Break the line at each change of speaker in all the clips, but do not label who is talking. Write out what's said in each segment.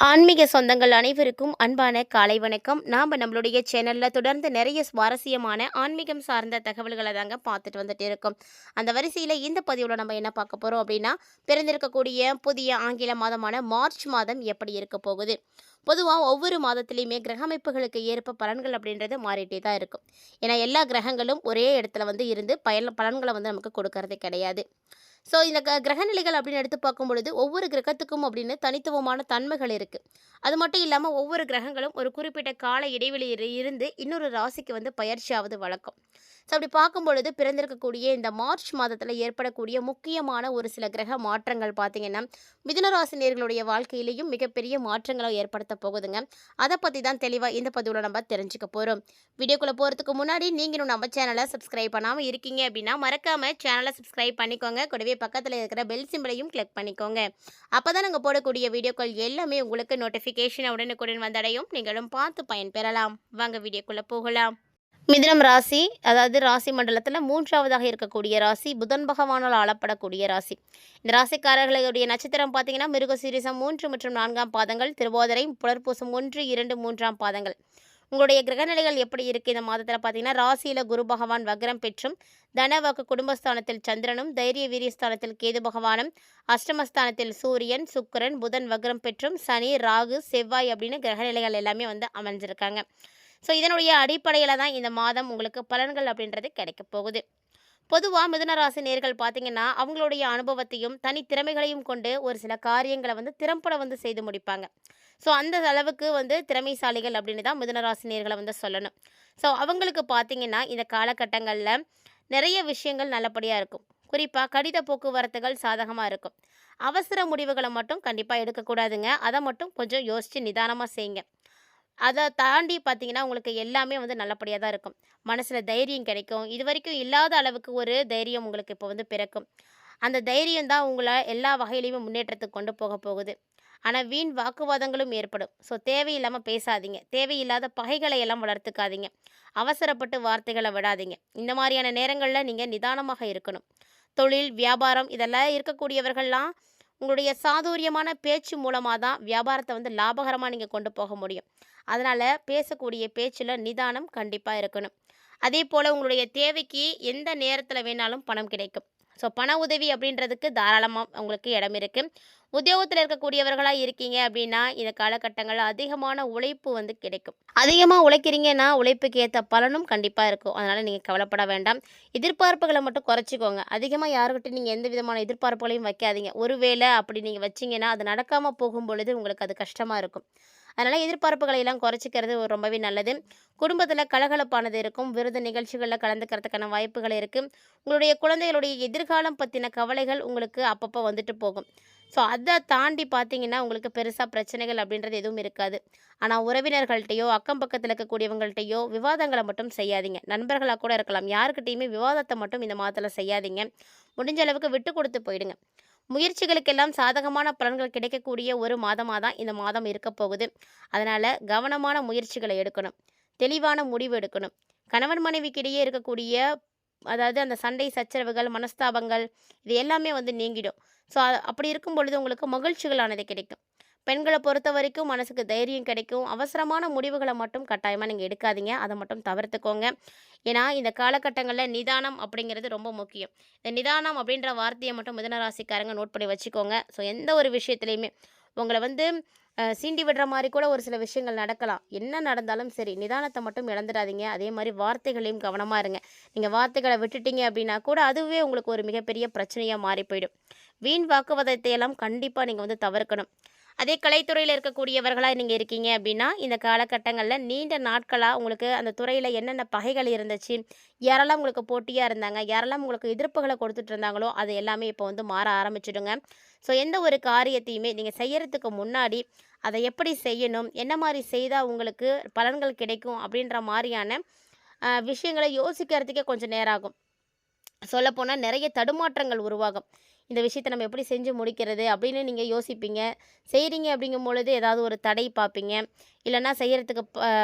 ஆன்மீக சொந்தங்கள் அனைவருக்கும் அன்பான காலை வணக்கம். நாம் நம்மளுடைய சேனலில் தொடர்ந்து நிறைய சுவாரஸ்யமான ஆன்மீகம் சார்ந்த தகவல்களை தாங்க பார்த்துட்டு வந்துட்டு இருக்கோம். அந்த வரிசையில் இந்த பதிவில் நம்ம என்ன பார்க்க போகிறோம் அப்படின்னா, பிறந்திருக்கக்கூடிய புதிய ஆங்கில மாதமான மார்ச் மாதம் எப்படி இருக்க போகுது. பொதுவாக ஒவ்வொரு மாதத்துலேயுமே கிரக அமைப்புகளுக்கு ஏற்ப பலன்கள் அப்படின்றது மாறிட்டே தான் இருக்கும். ஏன்னா எல்லா கிரகங்களும் ஒரே இடத்துல இருந்து பலன்களை நமக்கு கொடுக்கறது கிடையாது. ஸோ இந்த கிரகநிலைகள் அப்படின்னு எடுத்து பார்க்கும் பொழுது ஒவ்வொரு கிரகத்துக்கும் அப்படின்னு தனித்துவமான தன்மைகள் இருக்குது. அது மட்டும் இல்லாமல் ஒவ்வொரு கிரகங்களும் ஒரு குறிப்பிட்ட கால இடைவெளியில் இருந்து இன்னொரு ராசிக்கு பயிற்சியாவது வழக்கம். ஸோ அப்படி பார்க்கும் பொழுது பிறந்திருக்கக்கூடிய இந்த மார்ச் மாதத்தில் ஏற்படக்கூடிய முக்கியமான ஒரு சில கிரக மாற்றங்கள் பார்த்திங்கன்னா மிதுன ராசி நேயர்களுடைய வாழ்க்கையிலையும் மிகப்பெரிய மாற்றங்களை ஏற்படுத்த போகுதுங்க. அதை பற்றி தான் தெளிவாக இந்த பதிவில் நம்ம தெரிஞ்சுக்க போகிறோம். வீடியோக்குள்ளே போகிறதுக்கு முன்னாடி நீங்களும் நம்ம சேனலை சப்ஸ்கிரைப் பண்ணாமல் இருக்கீங்க அப்படின்னா மறக்காமல் சேனலை சப்ஸ்கிரைப் பண்ணிக்கோங்க. கூடவே பக்கத்தில் இருக்கிற பெல் சிம்பிளையும் கிளிக் பண்ணிக்கோங்க. அப்போ தான் நாங்கள் போடக்கூடிய வீடியோக்கள் எல்லாமே உங்களுக்கு நோட்டிஃபிகேஷன் உடனுக்குடன் வந்தடையும். நீங்களும் பார்த்து பயன்பெறலாம். வாங்க வீடியோக்குள்ளே போகலாம். மிதுனம் ராசி, அதாவது ராசி மண்டலத்தில் மூன்றாவதாக இருக்கக்கூடிய ராசி, புதன் பகவானால் ஆளப்படக்கூடிய ராசி. இந்த ராசிக்காரர்களுடைய நட்சத்திரம் பார்த்தீங்கன்னா மிருகசீரிசம் 3 மற்றும் 4ஆம் பாதங்கள், திருவோதரை, புலர்பூசம் 1, 2, 3ஆம் பாதங்கள். உங்களுடைய கிரகநிலைகள் எப்படி இருக்குது இந்த மாதத்தில் பார்த்தீங்கன்னா, ராசியில் குரு பகவான் வக்ரம் பெற்றும், தனவாக்கு குடும்பஸ்தானத்தில் சந்திரனும், தைரிய வீரியஸ்தானத்தில் கேது பகவானும், அஷ்டமஸ்தானத்தில் சூரியன், சுக்கிரன், புதன் வக்ரம் பெற்றும், சனி, ராகு, செவ்வாய் அப்படின்னு கிரகநிலைகள் எல்லாமே அமைஞ்சிருக்காங்க. ஸோ இதனுடைய அடிப்படையில் தான் இந்த மாதம் உங்களுக்கு பலன்கள் அப்படின்றது கிடைக்க போகுது. பொதுவாக மிதுன ராசி நேர்கள் பார்த்தீங்கன்னா அவங்களுடைய அனுபவத்தையும் தனித்திறமைகளையும் கொண்டு ஒரு சில காரியங்களை திறம்பட செய்து முடிப்பாங்க. ஸோ அந்த அளவுக்கு திறமைசாலிகள் அப்படின்னு தான் மிதுன ராசி நேர்களை சொல்லணும். ஸோ அவங்களுக்கு பார்த்தீங்கன்னா இந்த காலகட்டங்களில் நிறைய விஷயங்கள் நல்லபடியாக இருக்கும். குறிப்பாக கடித போக்குவரத்துகள் சாதகமாக இருக்கும். அவசர முடிவுகளை மட்டும் கண்டிப்பாக எடுக்கக்கூடாதுங்க. அதை மட்டும் கொஞ்சம் யோசித்து நிதானமாக செய்யுங்க. அதை தாண்டி பார்த்தீங்கன்னா உங்களுக்கு எல்லாமே நல்லபடியாக தான் இருக்கும். மனசில் தைரியம் கிடைக்கும். இது வரைக்கும் இல்லாத அளவுக்கு ஒரு தைரியம் உங்களுக்கு இப்போ பிறக்கும். அந்த தைரியம் தான் உங்களை எல்லா வகையிலையுமே முன்னேற்றத்துக்கு கொண்டு போக போகுது. ஆனால் வீண் வாக்குவாதங்களும் ஏற்படும். ஸோ தேவையில்லாமல் பேசாதீங்க. தேவையில்லாத பகைகளை எல்லாம் வளர்த்துக்காதீங்க. அவசரப்பட்டு வார்த்தைகளை விடாதீங்க. இந்த மாதிரியான நேரங்களில் நீங்கள் நிதானமாக இருக்கணும். தொழில், வியாபாரம் இதெல்லாம் இருக்கக்கூடியவர்கள்லாம் உங்களுடைய சாதுரியமான பேச்சு மூலமாக தான் வியாபாரத்தை லாபகரமாக நீங்கள் கொண்டு போக முடியும். அதனால் பேசக்கூடிய பேச்சில் நிதானம் கண்டிப்பாக இருக்கணும். அதே போல் உங்களுடைய தேவைக்கு எந்த நேரத்தில் வேணாலும் பணம் கிடைக்கும். ஸோ பண உதவி அப்படின்றதுக்கு தாராளமாக உங்களுக்கு இடம் இருக்குது. உத்தியோகத்தில் இருக்கக்கூடியவர்களாக இருக்கீங்க அப்படின்னா இந்த காலகட்டங்களில் அதிகமான உழைப்பு கிடைக்கும். அதிகமாக உழைக்கிறீங்கன்னா உழைப்புக்கு ஏற்ற பலனும் கண்டிப்பாக இருக்கும். அதனால் நீங்கள் கவலைப்பட வேண்டாம். எதிர்பார்ப்புகளை மட்டும் குறைச்சிக்கோங்க. அதிகமாக யாருக்கிட்டையும் நீங்கள் எந்த விதமான எதிர்பார்ப்புகளையும் வைக்காதீங்க. ஒருவேளை அப்படி நீங்கள் வச்சிங்கன்னா அது நடக்காமல் போகும் பொழுது உங்களுக்கு அது கஷ்டமாக இருக்கும். அதனால் எதிர்பார்ப்புகளை எல்லாம் குறைச்சிக்கிறது ரொம்பவே நல்லது. குடும்பத்தில் கலகலப்பானது இருக்கும். விருது நிகழ்ச்சிகளில் கலந்துக்கிறதுக்கான வாய்ப்புகள் இருக்குது. உங்களுடைய குழந்தைகளுடைய எதிர்காலம் பற்றின கவலைகள் உங்களுக்கு அப்பப்போ வந்துட்டு போகும். ஸோ அதை தாண்டி பார்த்தீங்கன்னா உங்களுக்கு பெருசாக பிரச்சனைகள் அப்படின்றது எதுவும் இருக்காது. ஆனால் உறவினர்கள்ட்டையோ அக்கம் பக்கத்தில் இருக்கக்கூடியவங்கள்ட்டையோ விவாதங்களை மட்டும் செய்யாதீங்க. நண்பர்களாக கூட இருக்கலாம். யாருக்கிட்டையுமே விவாதத்தை மட்டும் இந்த மாதத்தில் செய்யாதீங்க. முடிஞ்ச அளவுக்கு விட்டு கொடுத்து போயிடுங்க. முயற்சிகளுக்கெல்லாம் சாதகமான பலன்கள் கிடைக்கக்கூடிய ஒரு மாதமாக தான் இந்த மாதம் இருக்க போகுது. அதனால் கவனமான முயற்சிகளை எடுக்கணும். தெளிவான முடிவு எடுக்கணும். கணவன் மனைவிக்கிடையே இருக்கக்கூடிய அதாவது அந்த சண்டை சச்சரவுகள், மனஸ்தாபங்கள் இது எல்லாமே நீங்கிடும். ஸோ அப்படி இருக்கும் பொழுது உங்களுக்கு மகிழ்ச்சிகளானது கிடைக்கும். பெண்களை பொறுத்த வரைக்கும் மனசுக்கு தைரியம் கிடைக்கும். அவசரமான முடிவுகளை மட்டும் கட்டாயமாக நீங்கள் எடுக்காதீங்க. அதை மட்டும் தவிர்த்துக்கோங்க. ஏன்னா இந்த காலகட்டங்களில் நிதானம் அப்படிங்கிறது ரொம்ப முக்கியம். இந்த நிதானம் அப்படின்ற வார்த்தையை மட்டும் மிதுன ராசிக்காரங்க நோட் பண்ணி வச்சுக்கோங்க. ஸோ எந்த ஒரு விஷயத்துலையுமே உங்களை சீண்டி விடுற மாதிரி கூட ஒரு சில விஷயங்கள் நடக்கலாம். என்ன நடந்தாலும் சரி நிதானத்தை மட்டும் இழந்துடாதீங்க. அதே மாதிரி வார்த்தைகளையும் கவனமாக இருங்க. நீங்கள் வார்த்தைகளை விட்டுட்டீங்க அப்படின்னா கூட அதுவே உங்களுக்கு ஒரு மிகப்பெரிய பிரச்சனையாக மாறி போயிடும். வீண் வாக்குவாதத்தை எல்லாம் கண்டிப்பாக நீங்கள் தவிர்க்கணும். அதே கலைத்துறையில் இருக்கக்கூடியவர்களாக நீங்கள் இருக்கீங்க அப்படின்னா இந்த காலகட்டங்களில் நீண்ட நாட்களாக உங்களுக்கு அந்த துறையில் என்னென்ன பகைகள் இருந்துச்சு, யாரெல்லாம் உங்களுக்கு போட்டியாக இருந்தாங்க, யாரெல்லாம் உங்களுக்கு எதிர்ப்புகளை கொடுத்துட்டு இருந்தாங்களோ அது எல்லாமே இப்போ மாற ஆரம்பிச்சிடுங்க. ஸோ எந்த ஒரு காரியத்தையுமே நீங்கள் செய்யறதுக்கு முன்னாடி அதை எப்படி செய்யணும், என்ன மாதிரி செய்தால் உங்களுக்கு பலன்கள் கிடைக்கும் அப்படின்ற மாதிரியான விஷயங்களை யோசிக்கிறதுக்கே கொஞ்சம் நேரம் ஆகும். சொல்லப்போனால் நிறைய தடுமாற்றங்கள் உருவாகும். இந்த விஷயத்தை நம்ம எப்படி செஞ்சு முடிக்கிறது அப்படின்னு நீங்கள் யோசிப்பீங்க. செய்கிறீங்க அப்படிங்கும் பொழுது ஏதாவது ஒரு தடை பார்ப்பீங்க. இல்லைன்னா செய்கிறதுக்கு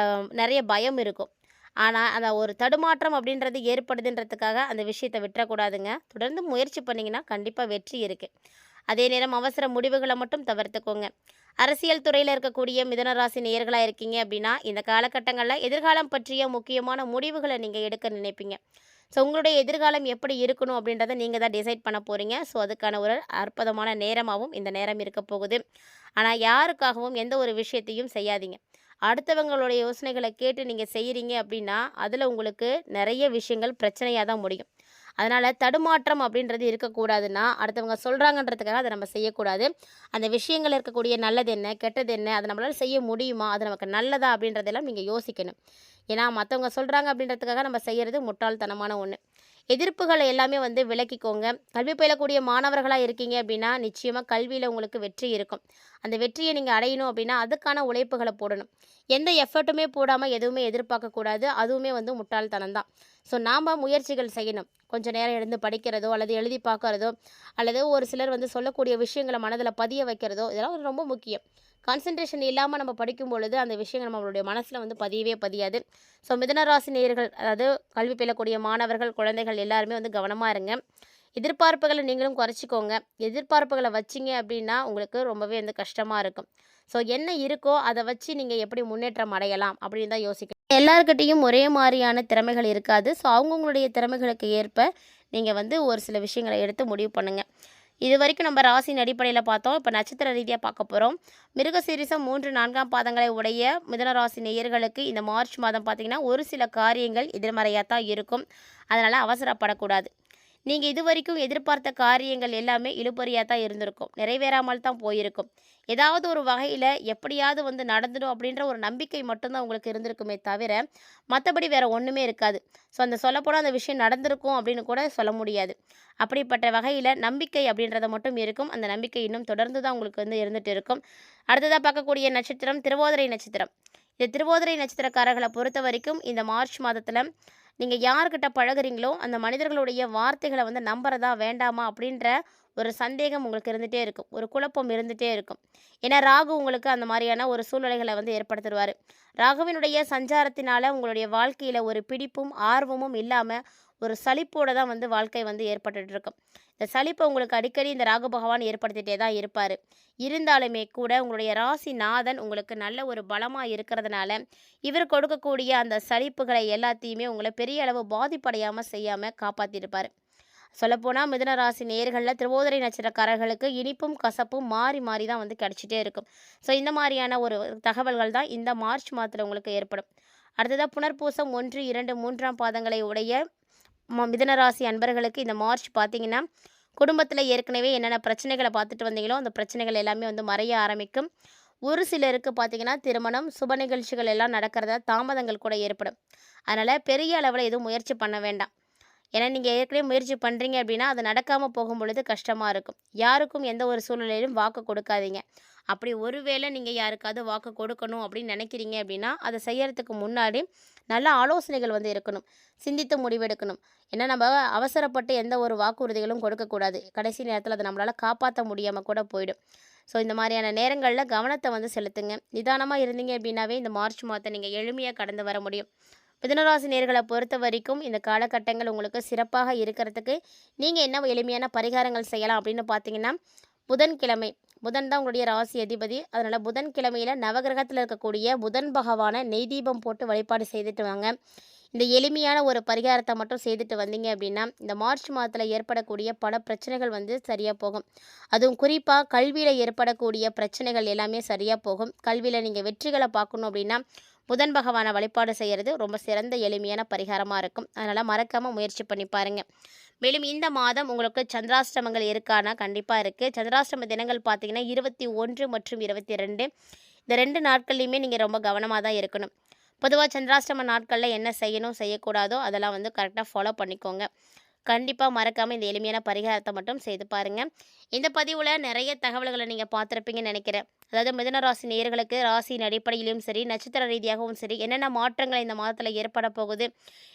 நிறைய பயம் இருக்கும். ஆனால் அந்த ஒரு தடுமாற்றம் அப்படின்றது ஏற்படுதுன்றதுக்காக அந்த விஷயத்தை விட்டுறக்கூடாதுங்க. தொடர்ந்து முயற்சி பண்ணிங்கன்னா கண்டிப்பாக வெற்றி இருக்குது. அதே நேரம் அவசர முடிவுகளை மட்டும் தவிர்த்துக்கோங்க. அரசியல் துறையில் இருக்கக்கூடிய மிதுன ராசி நேயர்களாக இருக்கீங்க அப்படின்னா, இந்த காலகட்டங்களில் எதிர்காலம் பற்றிய முக்கியமான முடிவுகளை நீங்கள் எடுக்க நினைப்பீங்க. ஸோ உங்களுடைய எதிர்காலம் எப்படி இருக்கணும் அப்படின்றத நீங்கள் தான் டிசைட் பண்ண போகிறீங்க. ஸோ அதுக்கான ஒரு அற்புதமான நேரமாகவும் இந்த நேரம் இருக்க போகுது. ஆனால் யாருக்காகவும் எந்த ஒரு விஷயத்தையும் செய்யாதீங்க. அடுத்தவங்களுடைய யோசனைகளை கேட்டு நீங்கள் செய்கிறீங்க அப்படின்னா, அதில் உங்களுக்கு நிறைய விஷயங்கள் பிரச்சனையாக தான் முடியும். அதனால் தடுமாற்றம் அப்படின்றது இருக்கக்கூடாதுன்னா, அடுத்தவங்க சொல்கிறாங்கன்றதுக்காக அதை நம்ம செய்யக்கூடாது. அந்த விஷயங்கள் இருக்கக்கூடிய நல்லது என்ன, கெட்டது என்ன, அதை நம்மளால் செய்ய முடியுமா, அது நமக்கு நல்லதா அப்படின்றதெல்லாம் நீங்கள் யோசிக்கணும். ஏன்னா மற்றவங்க சொல்கிறாங்க அப்படின்றதுக்காக நம்ம செய்கிறது முட்டாள்தனமான ஒன்று. எதிர்ப்புகளை எல்லாமே வந்து விலக்கிக்கோங்க. கல்வி பயிலக்கூடிய மாணவர்களாக இருக்கீங்க அப்படின்னா, நிச்சயமாக கல்வியில் உங்களுக்கு வெற்றி இருக்கும். அந்த வெற்றியை நீங்கள் அடையணும் அப்படின்னா, அதுக்கான உழைப்புகளை போடணும். எந்த எஃபர்ட்டுமே போடாமல் எதுவுமே எதிர்பார்க்கக்கூடாது. அதுவுமே வந்து முட்டாள்தனம் தான். ஸோ நாம் முயற்சிகள் செய்யணும். கொஞ்சம் நேரம் எழுந்து படிக்கிறதோ அல்லது எழுதி பார்க்குறதோ அல்லது ஒரு சிலர் வந்து சொல்லக்கூடிய விஷயங்களை மனதில் பதிய வைக்கிறதோ இதெல்லாம் ரொம்ப முக்கியம். கான்சன்ட்ரேஷன் இல்லாமல் நம்ம படிக்கும் பொழுது அந்த விஷயங்கள் நம்மளுடைய மனசில் வந்து பதியவே பதியாது. ஸோ மிதுனராசி நேயர்கள், அதாவது கல்வி பயிலக்கூடிய மாணவர்கள், குழந்தைகள் எல்லாருமே வந்து கவனமாக இருங்க. எதிர்பார்ப்புகளை நீங்களும் குறைச்சிக்கோங்க. எதிர்பார்ப்புகளை வச்சிங்க அப்படின்னா உங்களுக்கு ரொம்பவே வந்து கஷ்டமாக இருக்கும். ஸோ என்ன இருக்கோ அதை வச்சு நீங்கள் எப்படி முன்னேற்றம் அடையலாம் அப்படின்னு தான் யோசிக்கணும். எல்லாருக்கிட்டேயும் ஒரே மாதிரியான திறமைகள் இருக்காது. ஸோ அவங்கவுங்களுடைய திறமைகளுக்கு ஏற்ப நீங்கள் வந்து ஒரு சில விஷயங்களை எடுத்து முடிவு பண்ணுங்கள். இது வரைக்கும் நம்ம ராசியின் அடிப்படையில் பார்த்தோம். இப்போ நட்சத்திர ரீதியாக பார்க்க போகிறோம். மிருகசீரிசம் 3, 4ஆம் பாதங்களை உடைய மிதுனராசி நேயர்களுக்கு இந்த மார்ச் மாதம் பார்த்திங்கன்னா ஒரு சில காரியங்கள் எதிர்மறையாக தான் இருக்கும். அதனால் அவசரப்படக்கூடாது. நீங்கள் இது வரைக்கும் எதிர்பார்த்த காரியங்கள் எல்லாமே இழுபறியாக தான் இருந்திருக்கும். நிறைவேறாமல் தான் போயிருக்கும். ஏதாவது ஒரு வகையில் எப்படியாவது வந்து நடந்துடும் அப்படின்ற ஒரு நம்பிக்கை மட்டும்தான் உங்களுக்கு இருந்திருக்குமே தவிர மற்றபடி வேறு ஒன்றுமே இருக்காது. ஸோ அந்த சொல்லப்போனால் அந்த விஷயம் நடந்திருக்கும் அப்படின்னு கூட சொல்ல முடியாது. அப்படிப்பட்ட வகையில் நம்பிக்கை அப்படின்றத மட்டும் இருக்கும். அந்த நம்பிக்கை இன்னும் தொடர்ந்து தான் உங்களுக்கு வந்து இருந்துகிட்டு இருக்கும். அடுத்ததாக பார்க்கக்கூடிய நட்சத்திரம் திருவோதரை நட்சத்திரம். இந்த திருவோதரை நட்சத்திரக்காரர்களை பொறுத்த வரைக்கும் இந்த மார்ச் மாதத்தில் நீங்கள் யார்கிட்ட பழகுறீங்களோ அந்த மனிதர்களுடைய வார்த்தைகளை வந்து நம்புறதா வேண்டாமா அப்படின்ற ஒரு சந்தேகம் உங்களுக்கு இருந்துகிட்டே இருக்கும். ஒரு குழப்பம் இருந்துகிட்டே இருக்கும். ஏன்னா ராகு உங்களுக்கு அந்த மாதிரியான ஒரு சூழ்நிலைகளை வந்து ஏற்படுத்திடுவார். ராகுவினுடைய சஞ்சாரத்தினால உங்களுடைய வாழ்க்கையில் ஒரு பிடிப்பும் ஆர்வமும் இல்லாமல் ஒரு சலிப்போடு தான் வந்து வாழ்க்கை வந்து ஏற்பட்டுட்டு இருக்கும். இந்த சலிப்பை உங்களுக்கு அடிக்கடி இந்த ராகு பகவான் ஏற்படுத்திகிட்டே தான் இருப்பார். இருந்தாலுமே கூட உங்களுடைய ராசி நாதன் உங்களுக்கு நல்ல ஒரு பலமாக இருக்கிறதுனால இவர் கொடுக்கக்கூடிய அந்த சலிப்புகளை எல்லாத்தையுமே உங்களை பெரிய அளவு பாதிப்படையாமல் செய்யாமல் காப்பாற்றிருப்பார். சொல்லப்போனால் மிதுன ராசி நேயர்களில் திருவோதரை நட்சத்திரக்காரர்களுக்கு இனிப்பும் கசப்பும் மாறி மாறி தான் வந்து கிடச்சிட்டே இருக்கும். ஸோ இந்த மாதிரியான ஒரு தகவல்கள் தான் இந்த மார்ச் மாதத்தில் உங்களுக்கு ஏற்படும். அடுத்ததாக புனர்பூசம் 1, 2, 3ஆம் பாதங்களை உடைய மிதுனராசி அன்பர்களுக்கு இந்த மார்ச் பார்த்திங்கன்னா குடும்பத்தில் ஏற்கனவே என்னென்ன பிரச்சனைகளை பார்த்துட்டு வந்தீங்களோ அந்த பிரச்சனைகள் எல்லாமே வந்து மறைய ஆரம்பிக்கும். ஒரு சிலருக்கு பார்த்திங்கன்னா திருமணம் சுப நிகழ்ச்சிகள் எல்லாம் நடக்கிறதா தாமதங்கள் கூட ஏற்படும். அதனால் பெரிய அளவில் எதுவும் முயற்சி பண்ண வேண்டாம். ஏன்னா நீங்கள் ஏற்கனவே முயற்சி பண்ணுறீங்க அப்படின்னா அது நடக்காமல் போகும் பொழுது கஷ்டமாக இருக்கும். யாருக்கும் எந்த ஒரு சூழ்நிலையிலும் வாக்கு கொடுக்காதீங்க. அப்படி ஒருவேளை நீங்கள் யாருக்காவது வாக்கு கொடுக்கணும் அப்படின்னு நினைக்கிறீங்க அப்படின்னா அதை செய்யறதுக்கு முன்னாடி நல்ல ஆலோசனைகள் வந்து இருக்கணும். சிந்தித்து முடிவெடுக்கணும். ஏன்னா நம்ம அவசரப்பட்டு எந்த ஒரு வாக்குறுதிகளும் கொடுக்கக்கூடாது. கடைசி நேரத்தில் அதை நம்மளால் காப்பாற்ற முடியாமல் கூட போயிடும். ஸோ இந்த மாதிரியான நேரங்களில் கவனத்தை வந்து செலுத்துங்க. நிதானமாக இருந்தீங்க அப்படின்னாவே இந்த மார்ச் மாதத்தை நீங்கள் எளிமையாக கடந்து வர முடியும். மிதுனராசி நேர்களை பொறுத்த வரைக்கும் இந்த காலகட்டங்கள் உங்களுக்கு சிறப்பாக இருக்கிறதுக்கு நீங்கள் என்ன எளிமையான பரிகாரங்கள் செய்யலாம் அப்படின்னு பார்த்தீங்கன்னா, புதன்கிழமை, புதன் தான் உங்களுடைய ராசி அதிபதி. அதனால் புதன்கிழமையில் நவகிரகத்தில் இருக்கக்கூடிய புதன் பகவானை நெய் தீபம் போட்டு வழிபாடு செய்துட்டு வாங்க. இந்த எளிமையான ஒரு பரிகாரத்தை மட்டும் செய்துட்டு வந்தீங்க அப்படின்னா இந்த மார்ச் மாதத்தில் ஏற்படக்கூடிய பல பிரச்சனைகள் வந்து சரியாக போகும். அதுவும் குறிப்பாக கல்வியில் ஏற்படக்கூடிய பிரச்சனைகள் எல்லாமே சரியாக போகும். கல்வியில் நீங்கள் வெற்றிகளை பார்க்கணும் அப்படின்னா புதன் பகவானை வழிபாடு செய்கிறது ரொம்ப சிறந்த எளிமையான பரிகாரமாக இருக்கும். அதனால் மறக்காமல் முயற்சி பண்ணி பாருங்கள். மேலும் இந்த மாதம் உங்களுக்கு சந்திராஷ்டமங்கள் இருக்கானா? கண்டிப்பாக இருக்குது. சந்திராஷ்டம தினங்கள் பார்த்தீங்கன்னா 21 மற்றும் 22. இந்த 2 நாட்கள்லையுமே நீங்கள் ரொம்ப கவனமாக தான் இருக்கணும். பொதுவாக சந்திராஷ்டம நாட்களில் என்ன செய்யணும் செய்யக்கூடாதோ அதெல்லாம் வந்து கரெக்டாக ஃபாலோ பண்ணிக்கோங்க. கண்டிப்பாக மறக்காமல் இந்த எளிமையான பரிகாரத்தை மட்டும் செய்து பாருங்கள். இந்த பதிவில் நிறைய தகவல்களை நீங்கள் பார்த்துருப்பீங்கன்னு நினைக்கிறேன். அதாவது மிதுன ராசி நேயர்களுக்கு ராசியின் அடிப்படையிலும் சரி நட்சத்திர ரீதியாகவும் சரி என்னென்ன மாற்றங்கள் இந்த மாதத்தில் ஏற்பட போகுது,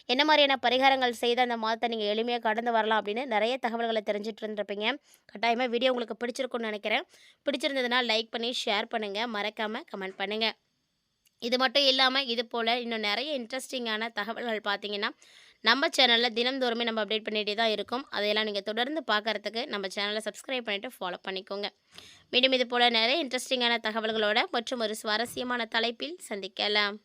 என்ன மாதிரியான பரிகாரங்கள் செய்து அந்த மாதத்தை நீங்கள் எளிமையாக கடந்து வரலாம் அப்படின்னு நிறைய தகவல்களை தெரிஞ்சுட்டு இருந்திருப்பீங்க. கட்டாயமாக வீடியோ உங்களுக்கு பிடிச்சிருக்குன்னு நினைக்கிறேன். பிடிச்சிருந்ததுன்னா லைக் பண்ணி ஷேர் பண்ணுங்கள். மறக்காமல் கமெண்ட் பண்ணுங்கள். இது மட்டும் இல்லாமல் இது போல் இன்னும் நிறைய இன்ட்ரெஸ்டிங்கான தகவல்கள் பார்த்தீங்கன்னா நம்ம சேனலில் தினம்தோறுமே நம்ம அப்டேட் பண்ணிகிட்டே தான் இருக்கோம். அதையெல்லாம் நீங்கள் தொடர்ந்து பார்க்கறதுக்கு நம்ம சேனலை சப்ஸ்கிரைப் பண்ணிவிட்டு ஃபாலோ பண்ணிக்கோங்க. மீண்டும் இது போல் நிறைய இன்ட்ரெஸ்டிங்கான தகவல்களோட மற்றும் ஒரு சுவாரஸ்யமான தலைப்பில் சந்திக்கலாம்.